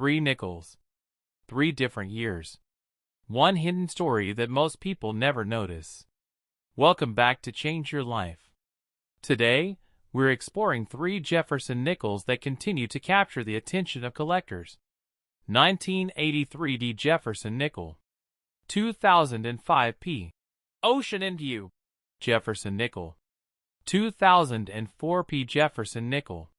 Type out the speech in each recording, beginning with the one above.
3 nickels. 3 different years. One hidden story that most people never notice. Welcome back to Change Your Life. Today, we're exploring 3 Jefferson Nickels that continue to capture the attention of collectors. 1983 D Jefferson Nickel. 2005 P. Ocean in View. Jefferson Nickel. 2004 P. Jefferson Nickel.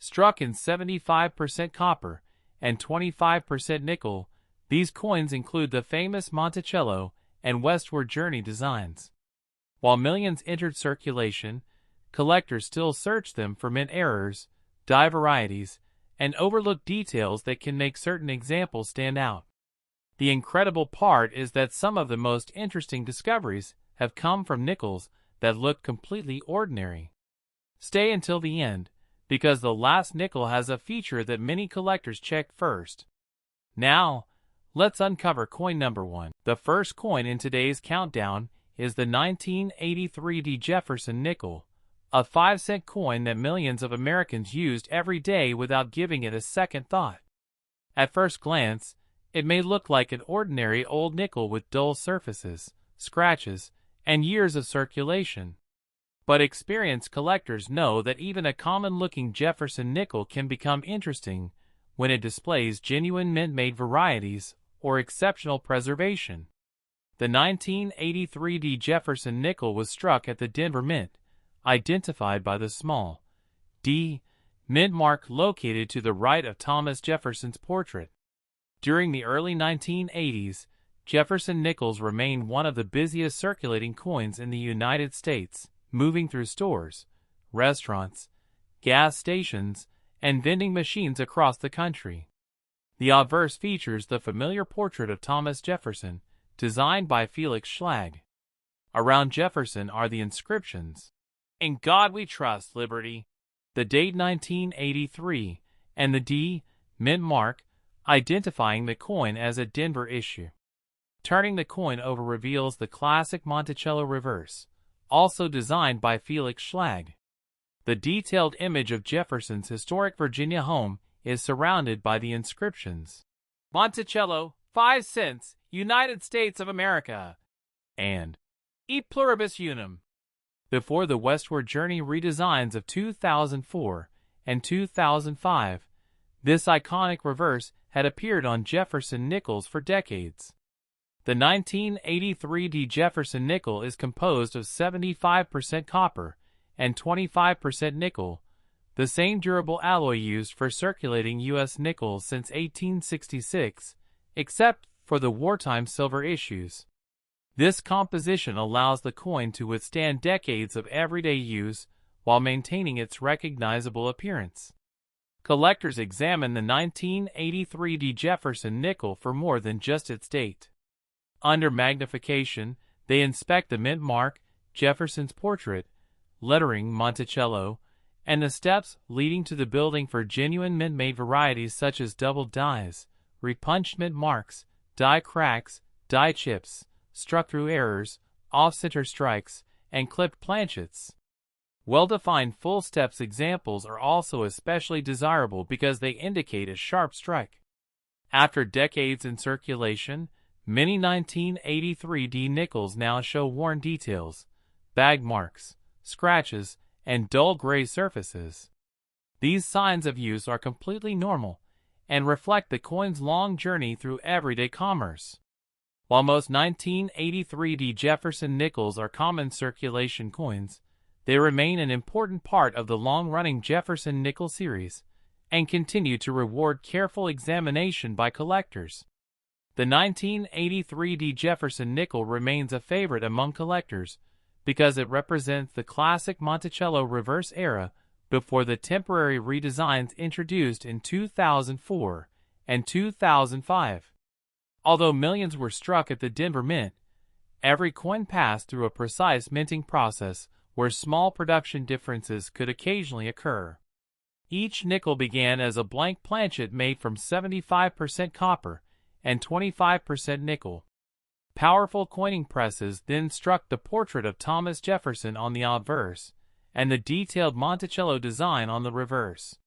Struck in 75% copper and 25% nickel, these coins include the famous Monticello and Westward Journey designs. While millions entered circulation, collectors still search them for mint errors, dye varieties, and overlooked details that can make certain examples stand out. The incredible part is that some of the most interesting discoveries have come from nickels that look completely ordinary. Stay until the end, because the last nickel has a feature that many collectors check first. Now, let's uncover coin number 1. The first coin in today's countdown is the 1983 D Jefferson Nickel, a 5-cent coin that millions of Americans used every day without giving it a second thought. At first glance, it may look like an ordinary old nickel with dull surfaces, scratches, and years of circulation. But experienced collectors know that even a common-looking Jefferson nickel can become interesting when it displays genuine mint-made varieties or exceptional preservation. The 1983 D Jefferson Nickel was struck at the Denver Mint, identified by the small D mint mark located to the right of Thomas Jefferson's portrait. During the early 1980s, Jefferson Nickels remained one of the busiest circulating coins in the United States, moving through stores, restaurants, gas stations, and vending machines across the country. The obverse features the familiar portrait of Thomas Jefferson, designed by Felix Schlag. Around Jefferson are the inscriptions, "In God We Trust, Liberty," the date 1983, and the D mint mark, identifying the coin as a Denver issue. Turning the coin over reveals the classic Monticello reverse, also designed by Felix Schlag. The detailed image of Jefferson's historic Virginia home is surrounded by the inscriptions, "Monticello, 5 cents, United States of America," and "E pluribus unum." Before the Westward Journey redesigns of 2004 and 2005, this iconic reverse had appeared on Jefferson Nickels for decades. The 1983 D Jefferson Nickel is composed of 75% copper and 25% nickel, the same durable alloy used for circulating U.S. nickels since 1866, except for the wartime silver issues. This composition allows the coin to withstand decades of everyday use while maintaining its recognizable appearance. Collectors examine the 1983 D Jefferson Nickel for more than just its date. Under magnification, they inspect the mint mark, Jefferson's portrait, lettering Monticello, and the steps leading to the building for genuine mint-made varieties such as double dyes, repunched mint marks, die cracks, die chips, struck-through errors, off-center strikes, and clipped planchets. Well-defined full-steps examples are also especially desirable because they indicate a sharp strike. After decades in circulation, many 1983 D nickels now show worn details, bag marks, scratches, and dull gray surfaces. These signs of use are completely normal and reflect the coin's long journey through everyday commerce. While most 1983 D Jefferson Nickels are common circulation coins, they remain an important part of the long-running Jefferson Nickel series and continue to reward careful examination by collectors. The 1983 D Jefferson Nickel remains a favorite among collectors because it represents the classic Monticello reverse era before the temporary redesigns introduced in 2004 and 2005. Although millions were struck at the Denver Mint, every coin passed through a precise minting process where small production differences could occasionally occur. Each nickel began as a blank planchet made from 75% copper and 25% nickel. Powerful coining presses then struck the portrait of Thomas Jefferson on the obverse and the detailed Monticello design on the reverse.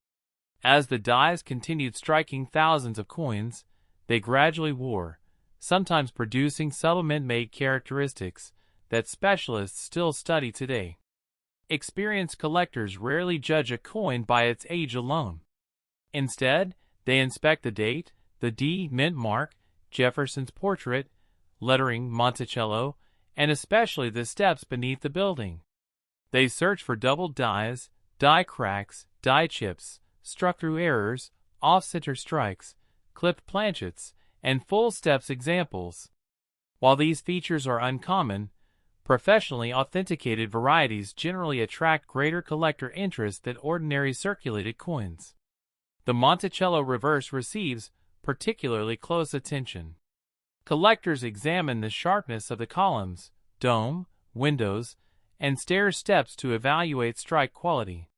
As the dies continued striking thousands of coins, they gradually wore, sometimes producing subtle mint-made characteristics that specialists still study today. Experienced collectors rarely judge a coin by its age alone. Instead, they inspect the date, the D mint mark, Jefferson's portrait, lettering Monticello, and especially the steps beneath the building. They search for doubled dies, die cracks, die chips, struck-through errors, off-center strikes, clipped planchets, and full steps examples. While these features are uncommon, professionally authenticated varieties generally attract greater collector interest than ordinary circulated coins. The Monticello reverse receives particularly close attention. Collectors examine the sharpness of the columns, dome, windows, and stair steps to evaluate strike quality.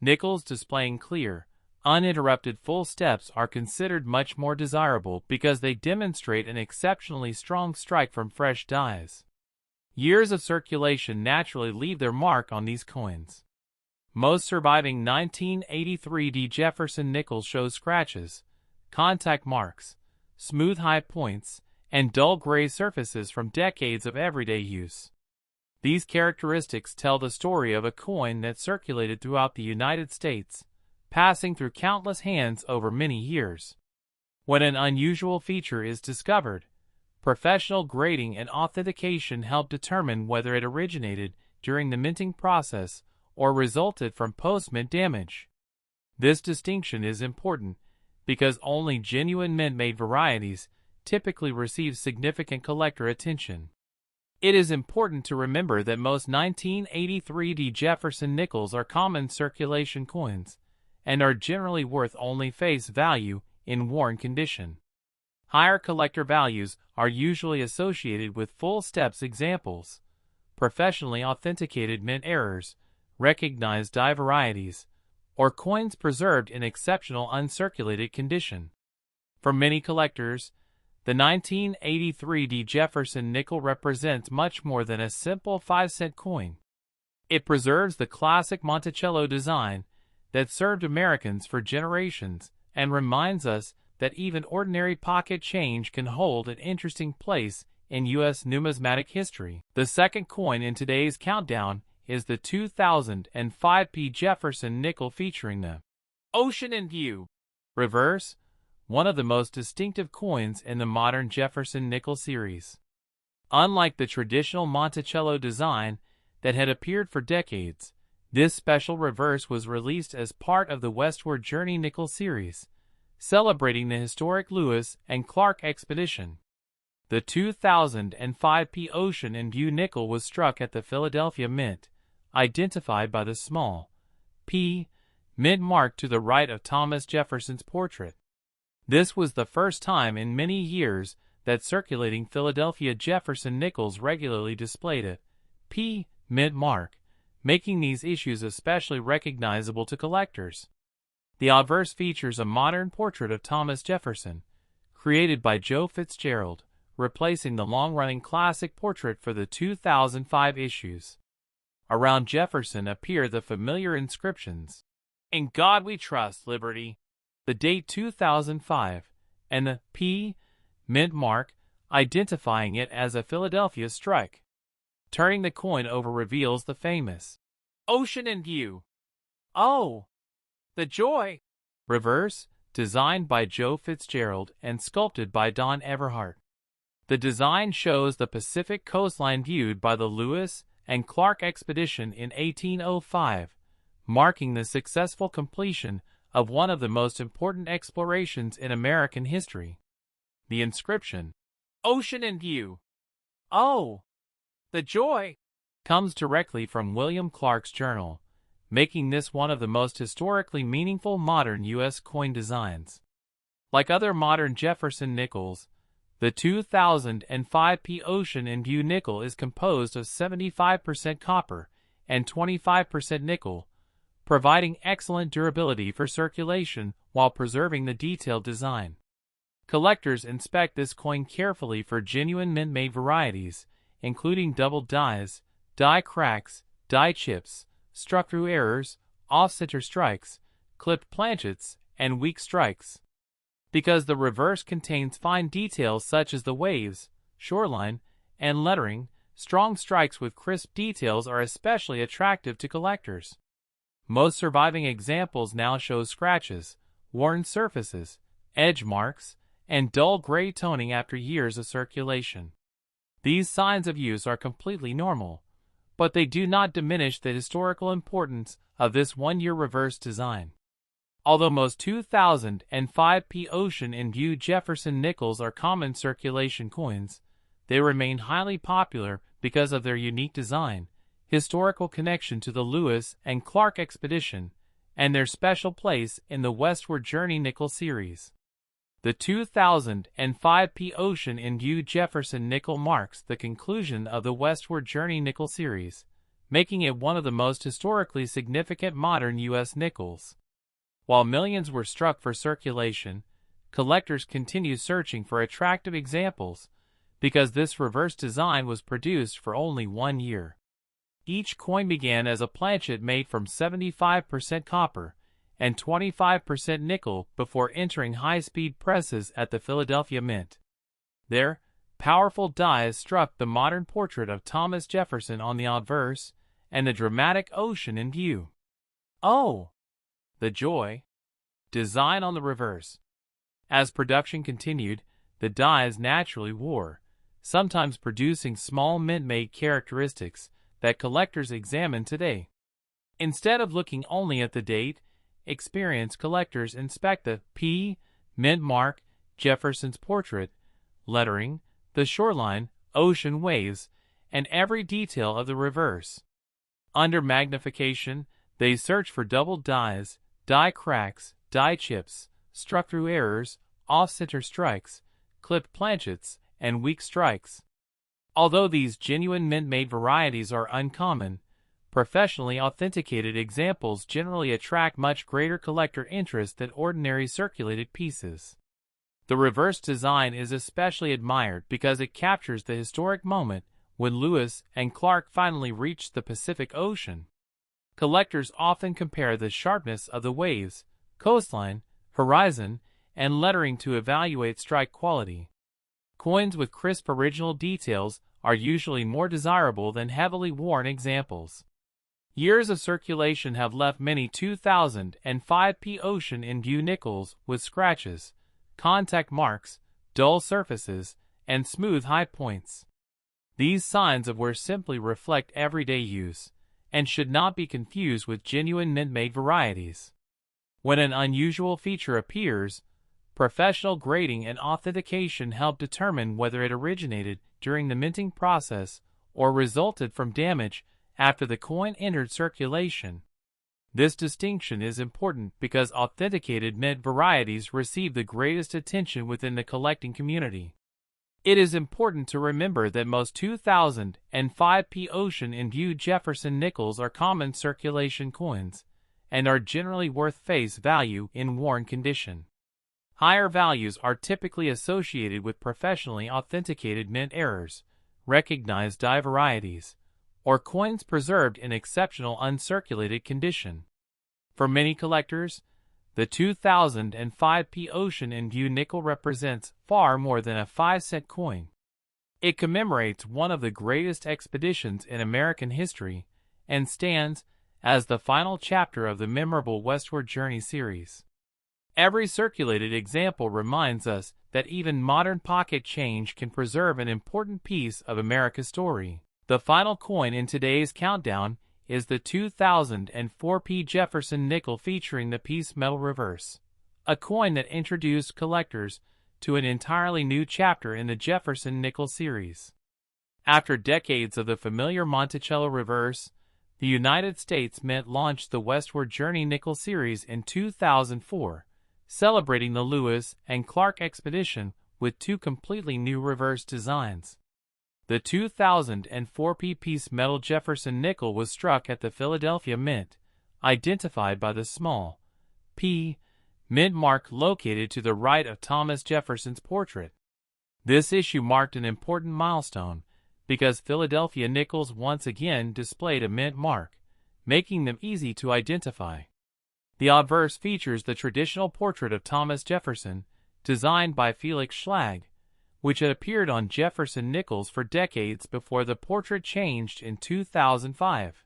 Nickels displaying clear, uninterrupted full steps are considered much more desirable because they demonstrate an exceptionally strong strike from fresh dies. Years of circulation naturally leave their mark on these coins. Most surviving 1983 Jefferson Nickels show scratches, contact marks, smooth high points, and dull gray surfaces from decades of everyday use. These characteristics tell the story of a coin that circulated throughout the United States, passing through countless hands over many years. When an unusual feature is discovered, professional grading and authentication help determine whether it originated during the minting process or resulted from post-mint damage. This distinction is important because only genuine mint-made varieties typically receive significant collector attention. It is important to remember that most 1983 Jefferson Nickels are common circulation coins and are generally worth only face value in worn condition. Higher collector values are usually associated with full steps examples, professionally authenticated mint errors, recognized die varieties, or coins preserved in exceptional uncirculated condition. For many collectors, the 1983 Jefferson Nickel represents much more than a simple 5-cent coin. It preserves the classic Monticello design that served Americans for generations and reminds us that even ordinary pocket change can hold an interesting place in U.S. numismatic history. The second coin in today's countdown is the 2005 Jefferson Nickel featuring the Ocean in View reverse, one of the most distinctive coins in the modern Jefferson Nickel series. Unlike the traditional Monticello design that had appeared for decades, this special reverse was released as part of the Westward Journey Nickel series, celebrating the historic Lewis and Clark expedition. The 2005 Ocean in View nickel was struck at the Philadelphia Mint, identified by the small P mint mark to the right of Thomas Jefferson's portrait. This was the first time in many years that circulating Philadelphia Jefferson Nickels regularly displayed a P mint mark, making these issues especially recognizable to collectors. The obverse features a modern portrait of Thomas Jefferson, created by Joe Fitzgerald, replacing the long-running classic portrait for the 2005 issues. Around Jefferson appear the familiar inscriptions, "In God We Trust, Liberty," the date 2005, and the P mint mark, identifying it as a Philadelphia strike. Turning the coin over reveals the famous Ocean in View. Oh, the joy! Reverse, designed by Joe Fitzgerald and sculpted by Don Everhart. The design shows the Pacific coastline viewed by the Lewis and Clark expedition in 1805, marking the successful completion of one of the most important explorations in American history. The inscription, "Ocean in View. Oh, the joy!" comes directly from William Clark's journal, making this one of the most historically meaningful modern U.S. coin designs. Like other modern Jefferson Nickels, the 2005 Ocean in View nickel is composed of 75% copper and 25% nickel, providing excellent durability for circulation while preserving the detailed design. Collectors inspect this coin carefully for genuine mint-made varieties, including double dies, die cracks, die chips, struck-through errors, off-center strikes, clipped planchets, and weak strikes. Because the reverse contains fine details such as the waves, shoreline, and lettering, strong strikes with crisp details are especially attractive to collectors. Most surviving examples now show scratches, worn surfaces, edge marks, and dull gray toning after years of circulation. These signs of use are completely normal, but they do not diminish the historical importance of this one-year reverse design. Although most 2005P Ocean in View Jefferson Nickels are common circulation coins, they remain highly popular because of their unique design, historical connection to the Lewis and Clark expedition, and their special place in the Westward Journey nickel series. The 2005P Ocean in View Jefferson Nickel marks the conclusion of the Westward Journey nickel series, making it one of the most historically significant modern U.S. nickels. While millions were struck for circulation, collectors continue searching for attractive examples because this reverse design was produced for only 1 year. Each coin began as a planchet made from 75% copper and 25% nickel before entering high-speed presses at the Philadelphia Mint. There, powerful dies struck the modern portrait of Thomas Jefferson on the obverse and the dramatic ocean in view. Oh! The joy! Design on the reverse. As production continued, the dies naturally wore, sometimes producing small mint-made characteristics that collectors examine today. Instead of looking only at the date, experienced collectors inspect the P, mint mark, Jefferson's portrait, lettering, the shoreline, ocean waves, and every detail of the reverse. Under magnification, they search for double dies, die cracks, die chips, struck-through errors, off-center strikes, clipped planchets, and weak strikes. Although these genuine mint-made varieties are uncommon, professionally authenticated examples generally attract much greater collector interest than ordinary circulated pieces. The reverse design is especially admired because it captures the historic moment when Lewis and Clark finally reached the Pacific Ocean. Collectors often compare the sharpness of the waves, coastline, horizon, and lettering to evaluate strike quality. Coins with crisp original details are usually more desirable than heavily worn examples. Years of circulation have left many 2005P Ocean in View nickels with scratches, contact marks, dull surfaces, and smooth high points. These signs of wear simply reflect everyday use, and should not be confused with genuine mint-made varieties. When an unusual feature appears, professional grading and authentication help determine whether it originated during the minting process or resulted from damage after the coin entered circulation. This distinction is important because authenticated mint varieties receive the greatest attention within the collecting community. It is important to remember that most 2005P Ocean in View Jefferson Nickels are common circulation coins and are generally worth face value in worn condition. Higher values are typically associated with professionally authenticated mint errors, recognized die varieties, or coins preserved in exceptional uncirculated condition. For many collectors, the 2005P Ocean in View nickel represents far more than a 5-cent coin. It commemorates one of the greatest expeditions in American history and stands as the final chapter of the memorable Westward Journey series. Every circulated example reminds us that even modern pocket change can preserve an important piece of America's story. The final coin in today's countdown is the 2004P Jefferson Nickel featuring the piece metal reverse, a coin that introduced collectors to an entirely new chapter in the Jefferson Nickel series. After decades of the familiar Monticello reverse, the United States Mint launched the Westward Journey nickel series in 2004, celebrating the Lewis and Clark expedition with two completely new reverse designs. The 2004P piece metal Jefferson Nickel was struck at the Philadelphia Mint, identified by the small P mint mark located to the right of Thomas Jefferson's portrait. This issue marked an important milestone because Philadelphia nickels once again displayed a mint mark, making them easy to identify. The obverse features the traditional portrait of Thomas Jefferson, designed by Felix Schlag, which had appeared on Jefferson Nickels for decades before the portrait changed in 2005.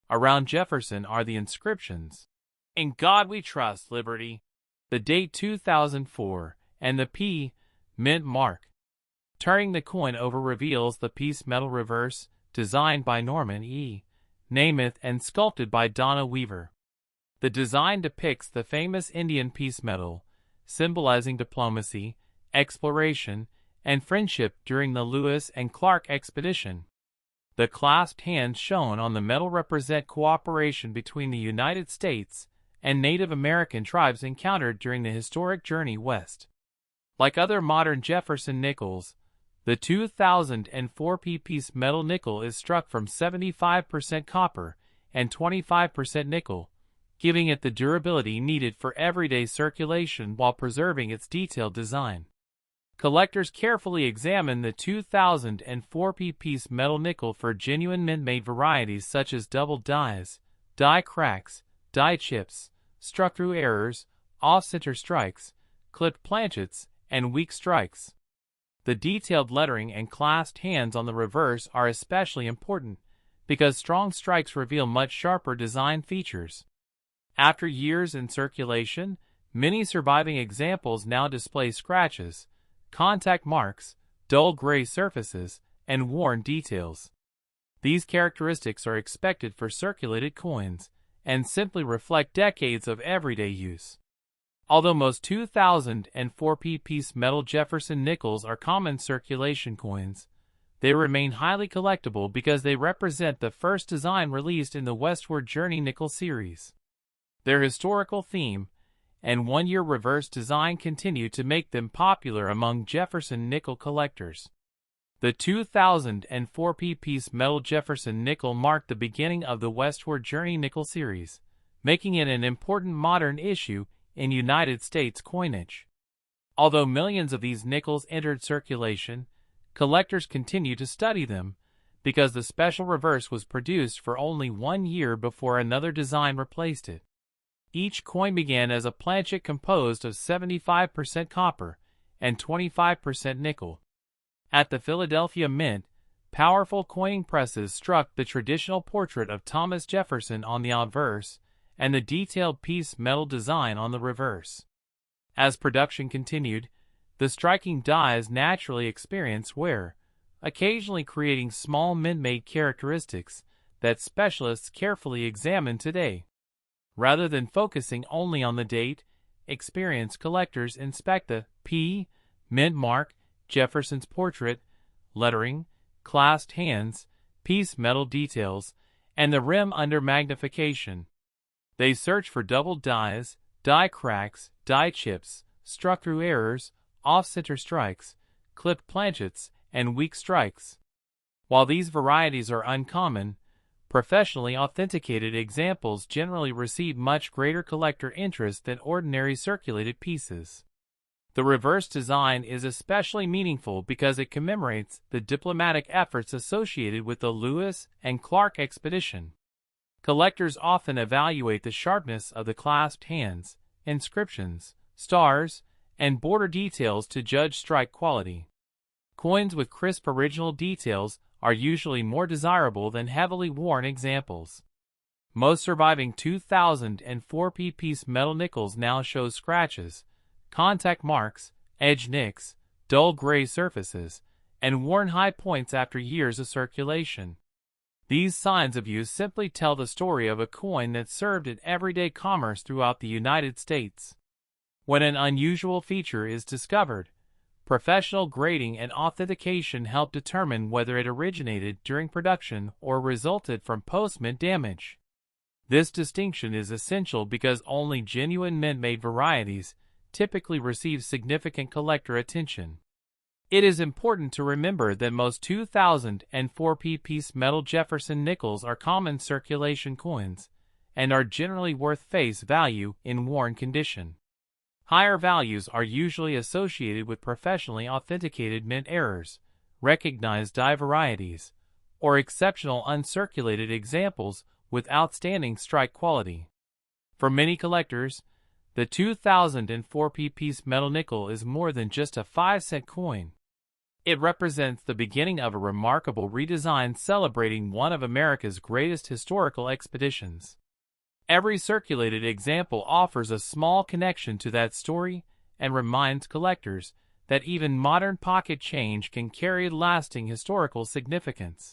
Around Jefferson are the inscriptions, "In God We Trust, Liberty," the date 2004, and the P. Mint mark. Turning the coin over reveals the piece metal reverse, designed by Norman E. Namath and sculpted by Donna Weaver. The design depicts the famous Indian piece metal, symbolizing diplomacy, exploration, and friendship during the Lewis and Clark expedition. The clasped hands shown on the medal represent cooperation between the United States and Native American tribes encountered during the historic journey west. Like other modern Jefferson Nickels, the 2004 piece metal nickel is struck from 75% copper and 25% nickel, giving it the durability needed for everyday circulation while preserving its detailed design. Collectors carefully examine the 2004 piece metal nickel for genuine mint-made varieties such as double dies, die cracks, die chips, struck-through errors, off-center strikes, clipped planchets, and weak strikes. The detailed lettering and clasped hands on the reverse are especially important because strong strikes reveal much sharper design features. After years in circulation, many surviving examples now display scratches, contact marks, dull gray surfaces, and worn details. These characteristics are expected for circulated coins and simply reflect decades of everyday use. Although most 2004 piece metal Jefferson Nickels are common circulation coins, they remain highly collectible because they represent the first design released in the Westward Journey nickel series. Their historical theme and one-year reverse design continue to make them popular among Jefferson nickel collectors. The 2004 piece metal Jefferson Nickel marked the beginning of the Westward Journey nickel series, making it an important modern issue in United States coinage. Although millions of these nickels entered circulation, collectors continue to study them because the special reverse was produced for only 1 year before another design replaced it. Each coin began as a planchet composed of 75% copper and 25% nickel. At the Philadelphia Mint, powerful coining presses struck the traditional portrait of Thomas Jefferson on the obverse and the detailed piece metal design on the reverse. As production continued, the striking dies naturally experienced wear, occasionally creating small mint-made characteristics that specialists carefully examine today. Rather than focusing only on the date, experienced collectors inspect the P. Mint mark, Jefferson's portrait, lettering, clasped hands, piece metal details, and the rim under magnification. They search for double dies, die cracks, die chips, struck-through errors, off-center strikes, clipped planchets, and weak strikes. While these varieties are uncommon, professionally authenticated examples generally receive much greater collector interest than ordinary circulated pieces. The reverse design is especially meaningful because it commemorates the diplomatic efforts associated with the Lewis and Clark expedition. Collectors often evaluate the sharpness of the clasped hands, inscriptions, stars, and border details to judge strike quality. Coins with crisp original details are usually more desirable than heavily worn examples. Most surviving 2004 piece metal nickels now show scratches, contact marks, edge nicks, dull gray surfaces, and worn high points after years of circulation. These signs of use simply tell the story of a coin that served in everyday commerce throughout the United States. When an unusual feature is discovered, professional grading and authentication help determine whether it originated during production or resulted from post-mint damage. This distinction is essential because only genuine mint-made varieties typically receive significant collector attention. It is important to remember that most 2004 piece metal Jefferson Nickels are common circulation coins and are generally worth face value in worn condition. Higher values are usually associated with professionally authenticated mint errors, recognized die varieties, or exceptional uncirculated examples with outstanding strike quality. For many collectors, the 2004 piece metal nickel is more than just a 5-cent coin. It represents the beginning of a remarkable redesign celebrating one of America's greatest historical expeditions. Every circulated example offers a small connection to that story and reminds collectors that even modern pocket change can carry lasting historical significance.